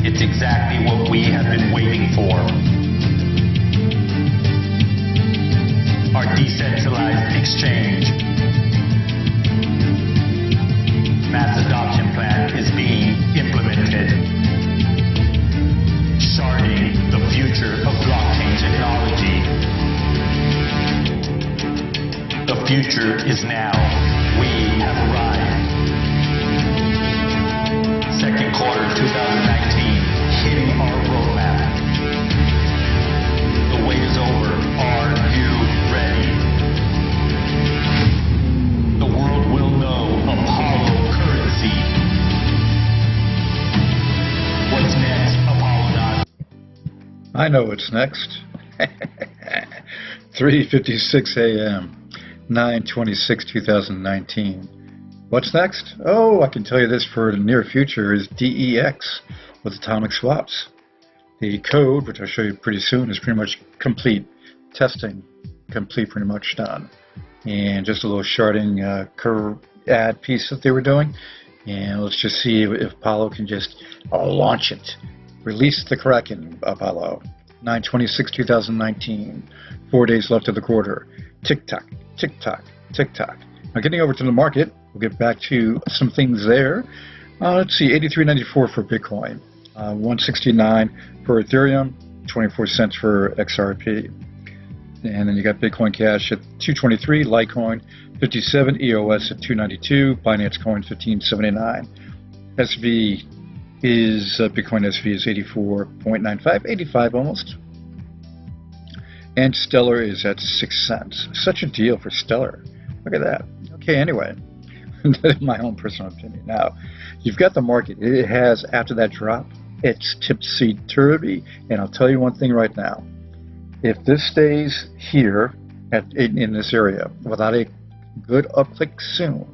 It's exactly what we have been waiting for. Our decentralized exchange. Mass adoption plan is being implemented. Sharding, the future of blockchain technology. The future is now. We have arrived. Second quarter 2019, hitting our roadmap. The wait is over. Are you ready? The world will know Apollo currency. What's next, Apollo? I know what's next. 3:56 a.m. 9/26/2019. What's next? Oh, I can tell you this for the near future is DEX with atomic swaps. The code, which I'll show you pretty soon, is pretty much complete. Testing complete, pretty much done. And just a little sharding ad piece that they were doing. And let's just see if Apollo can just launch it. Release the Kraken, Apollo. 9/26/2019. 4 days left of the quarter. Tick-tock, tick-tock, tick-tock. Now getting over to the market, we'll get back to some things there. Let's see, 83.94 for Bitcoin, 169 for Ethereum, 24 cents for XRP. And then you got Bitcoin Cash at 223, Litecoin 57, EOS at 292, Binance Coin 1579. SV is, Bitcoin SV is 84.95, 85 almost. And Stellar is at 6 cents. Such a deal for Stellar. Look at that. Okay, anyway, that's my own personal opinion. Now, you've got the market. It has, after that drop, it's tipsy-turvy. And I'll tell you one thing right now. If this stays here in this area without a good upclick soon,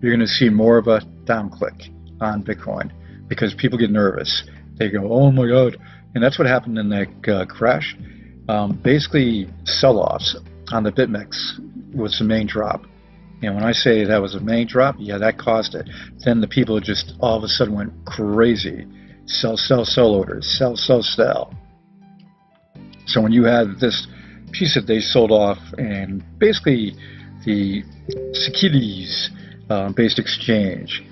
you're going to see more of a downclick on Bitcoin because people get nervous. They go, oh my God. And that's what happened in that crash. Basically, sell-offs on the BitMEX was the main drop. And when I say that was a main drop, yeah, that caused it. Then the people just all of a sudden went crazy. Sell, sell, sell orders. Sell, sell, sell. So when you had this piece that they sold off, and basically the securities-based exchange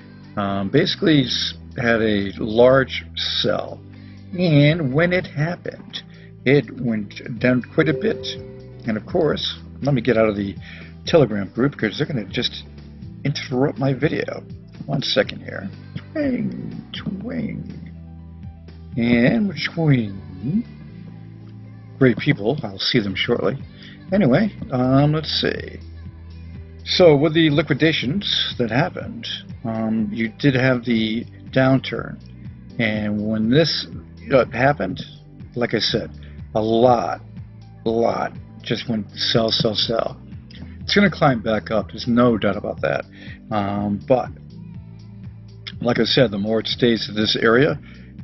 basically had a large sell. And when it happened, it went down quite a bit. And of course, let me get out of the Telegram group because they're going to just interrupt my video. 1 second here. Twing, twing. And twing. Great people. I'll see them shortly. Anyway, let's see. So with the liquidations that happened, you did have the downturn. And when this happened, like I said, a lot just went sell, sell, sell. It's going to climb back up. There's no doubt about that. But like I said, the more it stays in this area,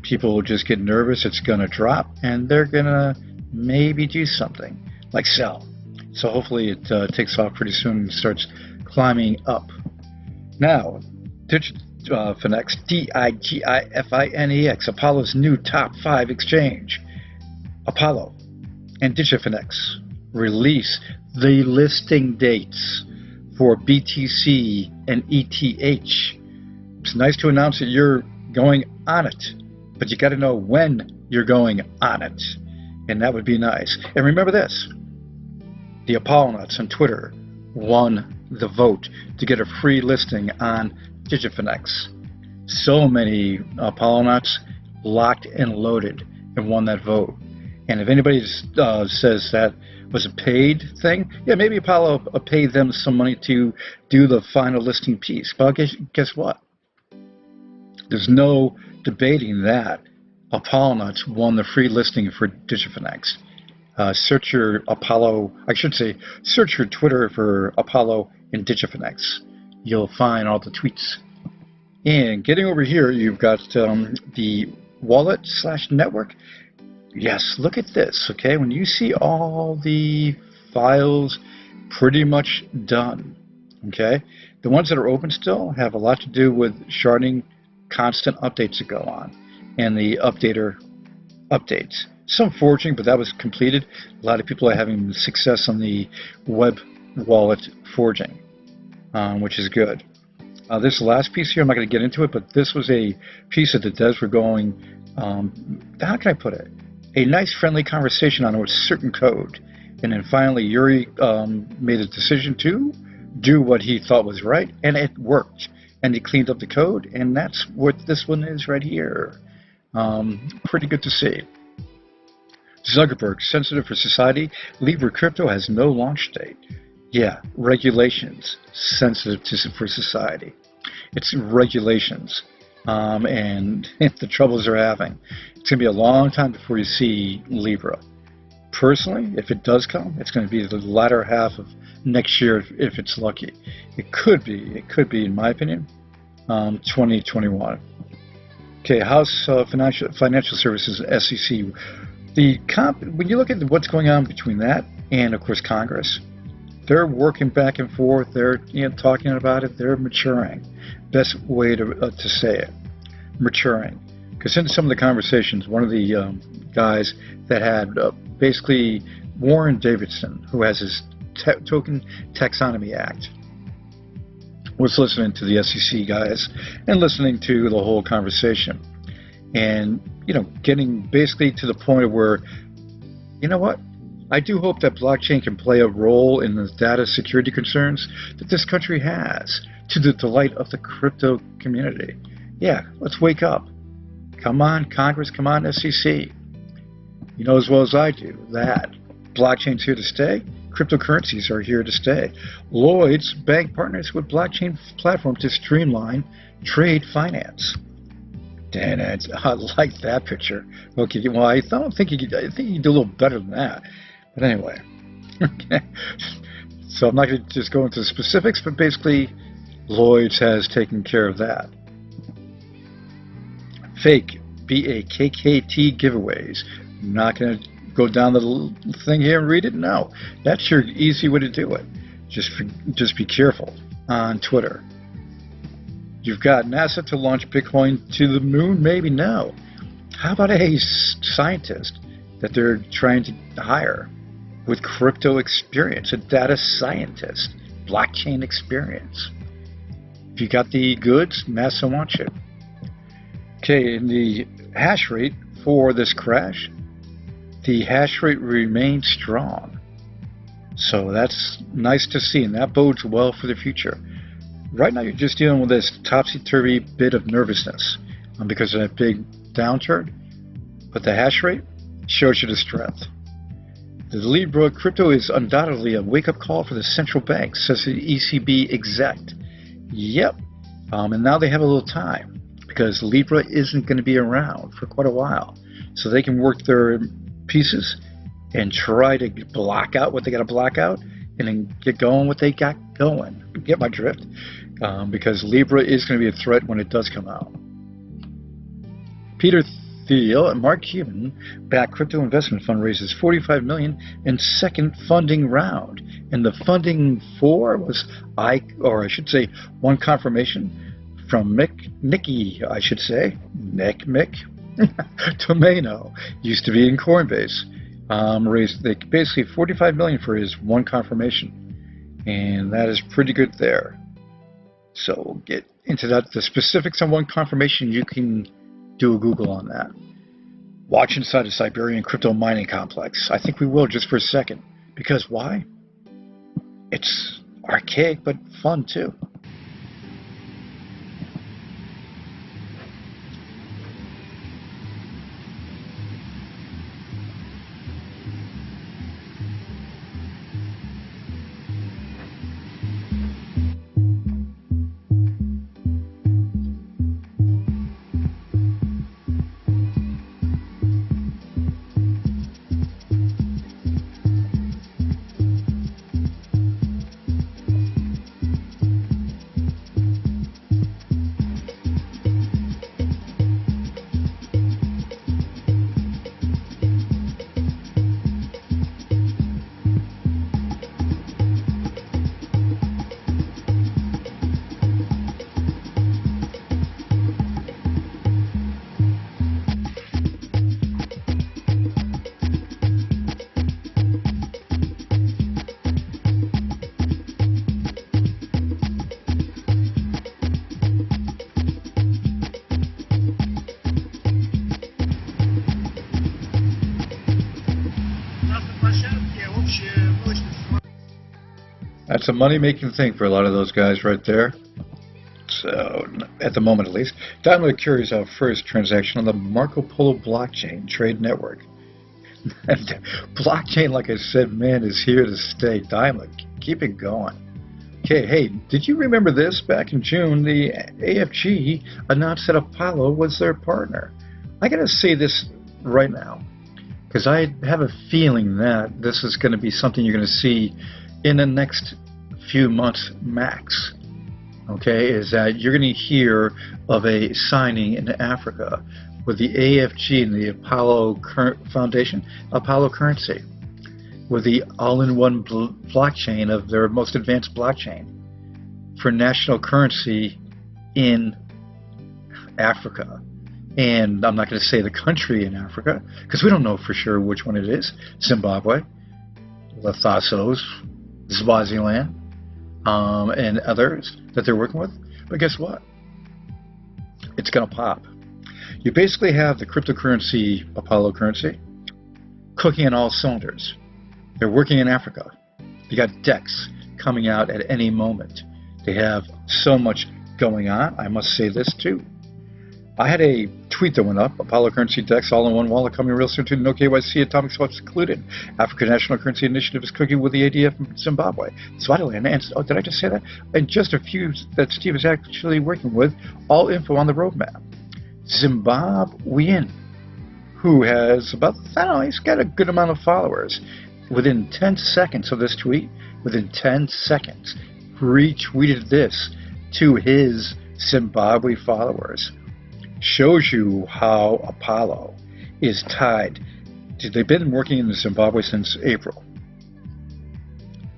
people will just get nervous. It's going to drop, and they're going to maybe do something like sell. So hopefully it takes off pretty soon and starts climbing up. Now, Digitfinex, Digitfinex, Apollo's new top 5 exchange. Apollo and Digitfinex release the listing dates for BTC and ETH. It's nice to announce that you're going on it, but you got to know when you're going on it, and that would be nice. And remember this, the Apollonuts on Twitter won the vote to get a free listing on Digitfinex. So many Apollonuts locked and loaded and won that vote. And if anybody says that was a paid thing, yeah, maybe Apollo paid them some money to do the final listing piece. But guess what? There's no debating that Apollonuts won the free listing for Digitfinex. Search your Apollo, I should say, search your Twitter for Apollo and Digitfinex. You'll find all the tweets. And getting over here, you've got the wallet/network. Yes, look at this, okay? When you see all the files pretty much done, okay? The ones that are open still have a lot to do with sharding constant updates that go on. and the updater updates. Some forging, but that was completed. A lot of people are having success on the web wallet forging, which is good. This last piece here, I'm not going to get into it, but this was a piece that the devs were going, how can I put it? A nice friendly conversation on a certain code. And then finally Yuri made a decision to do what he thought was right, and it worked. And he cleaned up the code, and that's what this one is right here. Pretty good to see. Zuckerberg, sensitive for society. Libra crypto has no launch date. Yeah, regulations, sensitive for society. It's regulations. And the troubles they're having. It's going to be a long time before you see Libra. Personally, if it does come, it's going to be the latter half of next year if it's lucky. It could be, in my opinion, 2021. Okay, House Financial Services, SEC. When you look at what's going on between that and, of course, Congress, they're working back and forth. They're talking about it. They're maturing. Best way to say it, maturing. Because in some of the conversations, one of the guys that had basically Warren Davidson, who has his Token Taxonomy Act, was listening to the SEC guys and listening to the whole conversation. And, getting basically to the point of where, you know what? I do hope that blockchain can play a role in the data security concerns that this country has, to the delight of the crypto community. Yeah, let's wake up. Come on, Congress, come on, SEC. You know as well as I do that blockchain's here to stay. Cryptocurrencies are here to stay. Lloyd's bank partners with blockchain platform to streamline trade finance. Damn it, I like that picture. Okay, well, I think you do a little better than that. But anyway, okay. So I'm not going to just go into the specifics, but basically, Lloyd's has taken care of that. Fake BAKKT giveaways. I'm not going to go down the thing here and read it. No, that's your easy way to do it. Just be careful on Twitter. You've got NASA to launch Bitcoin to the moon? Maybe no. How about a scientist that they're trying to hire with crypto experience, a data scientist, blockchain experience? If you got the goods, NASA wants you. Okay, in the hash rate for this crash, the hash rate remains strong. So that's nice to see, and that bodes well for the future. Right now, you're just dealing with this topsy-turvy bit of nervousness because of that big downturn, but the hash rate shows you the strength. The Libra crypto is undoubtedly a wake-up call for the central bank, says the ECB exec. Yep, and now they have a little time because Libra isn't going to be around for quite a while, so they can work their pieces and try to block out what they got to block out and then get going what they got going. Get my drift? Because Libra is going to be a threat when it does come out. Peter Thiel and Mark Cuban backed crypto investment fund raises $45 million in second funding round. And the funding for was one confirmation from Mick Tomeno, used to be in Coinbase. Raised basically $45 million for his one confirmation. And that is pretty good there. So we'll get into that. The specifics on one confirmation, you can do a Google on that. Watch inside a Siberian crypto mining complex. I think we will just for a second. Because why? It's archaic but fun too. That's a money-making thing for a lot of those guys right there. So, at the moment at least, Daimler carries out first transaction on the Marco Polo blockchain trade network. And blockchain, like I said, man, is here to stay. Daimler, keep it going. Okay, hey, did you remember this? Back in June, the AFG announced that Apollo was their partner. I gotta say this right now, because I have a feeling that this is going to be something you're going to see in the next few months max. Okay, is that you're going to hear of a signing in Africa with the AFG and the Apollo Foundation, Apollo currency, with the all-in-one blockchain of their most advanced blockchain for national currency in Africa. And I'm not going to say the country in Africa, because we don't know for sure which one it is. Zimbabwe, Lesotho, Swaziland, and others that they're working with. But guess what? It's going to pop. You basically have the cryptocurrency, Apollo currency, cooking on all cylinders. They're working in Africa. You got DEX coming out at any moment. They have so much going on. I must say this too. I had a tweet that went up, Apollo Currency DEX all-in-one wallet coming real soon to no KYC, atomic swaps included. African National Currency Initiative is cooking with the ADF in Zimbabwe. Swaziland, and oh, did I just say that? And just a few that Steve is actually working with, all info on the roadmap. Zimbabwean, who has about, I don't know, he's got a good amount of followers. Within 10 seconds of this tweet, within 10 seconds, retweeted this to his Zimbabwe followers. Shows you how Apollo is tied. They've been working in Zimbabwe since April.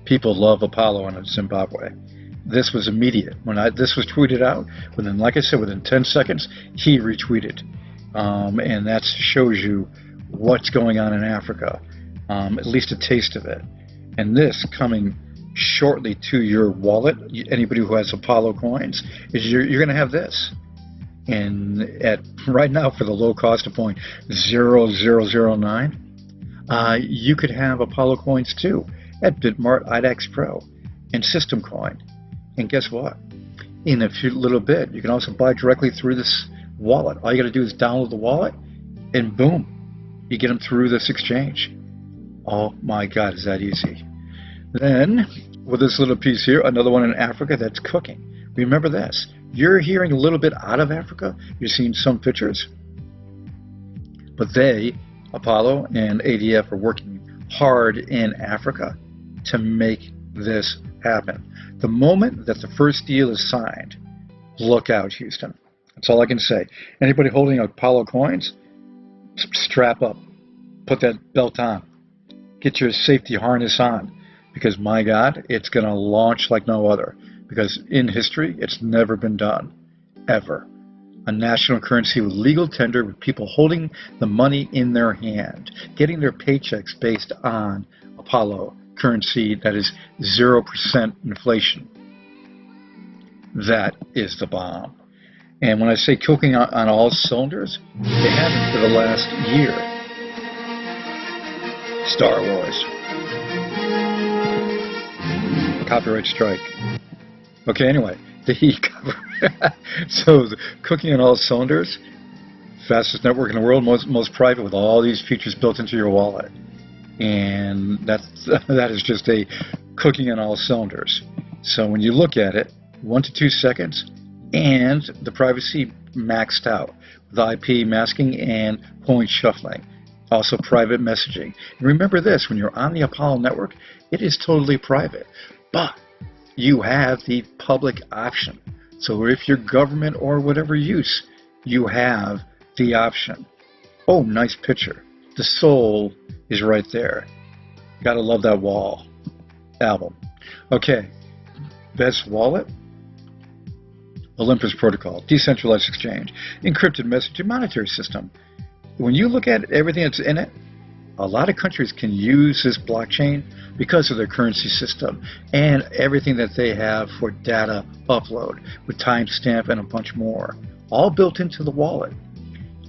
People love Apollo in Zimbabwe. This was immediate. When this was tweeted out, within, like I said, within 10 seconds, he retweeted. And that shows you what's going on in Africa, at least a taste of it. And this coming shortly to your wallet, anybody who has Apollo coins, is you're going to have this. And at right now, for the low cost of 0.0009, you could have Apollo coins too at Bitmart, IDEX Pro, and System Coin. And guess what? In a little bit, you can also buy directly through this wallet. All you got to do is download the wallet, and boom, you get them through this exchange. Oh my God, is that easy? Then, with this little piece here, another one in Africa that's cooking. Remember this. You're hearing a little bit out of Africa. You're seeing some pictures. But they, Apollo and ADF, are working hard in Africa to make this happen. The moment that the first deal is signed, look out, Houston. That's all I can say. Anybody holding Apollo coins, strap up. Put that belt on. Get your safety harness on. Because, my God, it's going to launch like no other. Because in history, it's never been done, ever. A national currency with legal tender, with people holding the money in their hand, getting their paychecks based on Apollo currency that is 0% inflation. That is the bomb. And when I say cooking on all cylinders, they haven't for the last year. Star Wars. Copyright strike. Okay, anyway, so cooking on all cylinders, fastest network in the world, most private, with all these features built into your wallet, and that is just a cooking on all cylinders. So when you look at it, 1 to 2 seconds, and the privacy maxed out with IP masking and point shuffling, also private messaging. And remember this: when you're on the Apollo network, it is totally private, but you have the public option. So if you're government or whatever use, you have the option. Oh, nice picture. The soul is right there. Gotta love that wall album. Okay, best wallet, Olympus Protocol, decentralized exchange, encrypted messaging monetary system. When you look at everything that's in it, a lot of countries can use this blockchain because of their currency system and everything that they have for data upload with timestamp and a bunch more, all built into the wallet.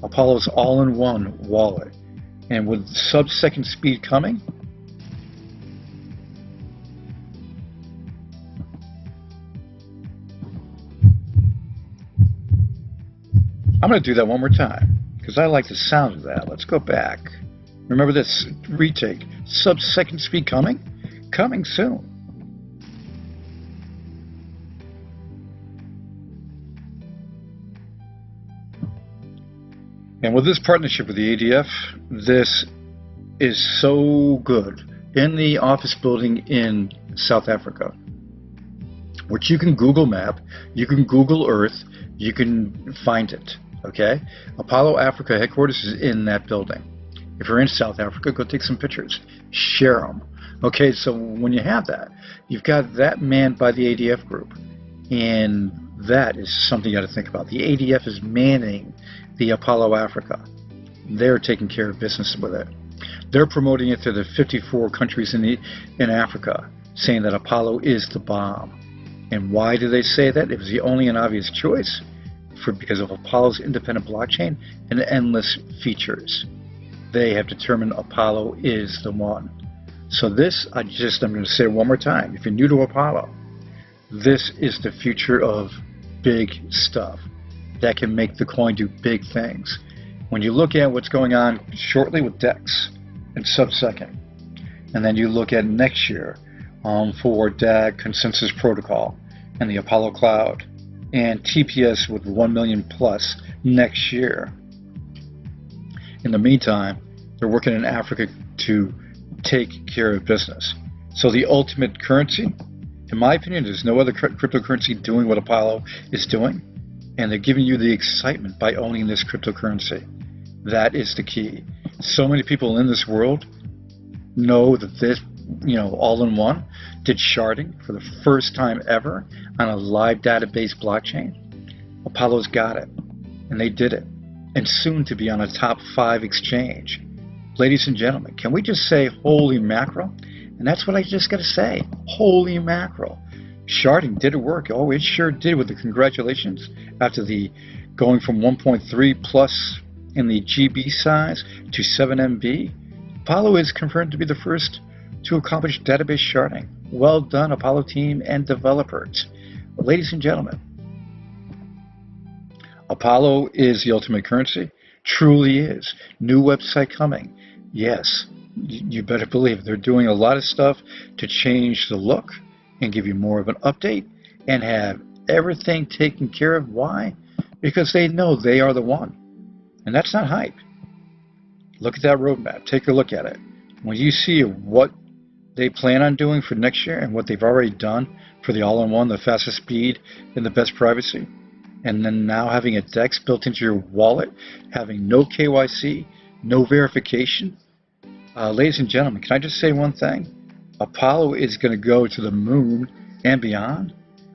Apollo's all-in-one wallet. And with sub-second speed coming, I'm going to do that one more time because I like the sound of that. Let's go back. Remember this retake. Sub-second speed coming? Coming soon. And with this partnership with the ADF, this is so good. In the office building in South Africa, which you can Google Map, you can Google Earth, you can find it, okay? Apollo Africa headquarters is in that building. If you're in South Africa, go take some pictures, share them. Okay, so when you have that, you've got that manned by the ADF group, and that is something you got to think about. The ADF is manning the Apollo Africa. They're taking care of business with it. They're promoting it to the 54 countries in Africa, saying that Apollo is the bomb. And why do they say that? It was the only and obvious choice because of Apollo's independent blockchain and endless features. They have determined Apollo is the one. So this, I'm going to say it one more time. If you're new to Apollo, this is the future of big stuff that can make the coin do big things. When you look at what's going on shortly with DEX and sub-second, and then you look at next year for DAG Consensus Protocol and the Apollo Cloud and TPS with 1 million plus next year. In the meantime, they're working in Africa to take care of business. So the ultimate currency, in my opinion, there's no other cryptocurrency doing what Apollo is doing, and they're giving you the excitement by owning this cryptocurrency. That is the key. So many people in this world know that this, all-in-one did sharding for the first time ever on a live database blockchain. Apollo's got it, and they did it, and soon to be on a top 5 exchange. Ladies and gentlemen, can we just say holy mackerel? And that's what I just got to say, holy mackerel. Sharding, did it work? Oh, it sure did with the congratulations after the going from 1.3 plus in the GB size to 7 MB. Apollo is confirmed to be the first to accomplish database sharding. Well done, Apollo team and developers. Ladies and gentlemen, Apollo is the ultimate currency. Truly is. New website coming. Yes, you better believe they're doing a lot of stuff to change the look and give you more of an update and have everything taken care of. Why? Because they know they are the one. And that's not hype. Look at that roadmap. Take a look at it. When you see what they plan on doing for next year and what they've already done for the all-in-one, the fastest speed and the best privacy, and then now having a DEX built into your wallet, having no KYC, no verification. Ladies and gentlemen, can I just say one thing? Apollo is going to go to the moon and beyond,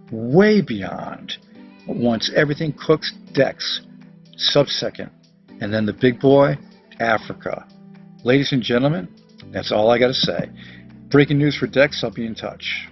way beyond, once everything cooks DEX, sub-second, and then the big boy, Africa. Ladies and gentlemen, that's all I got to say. Breaking news for DEX, I'll be in touch.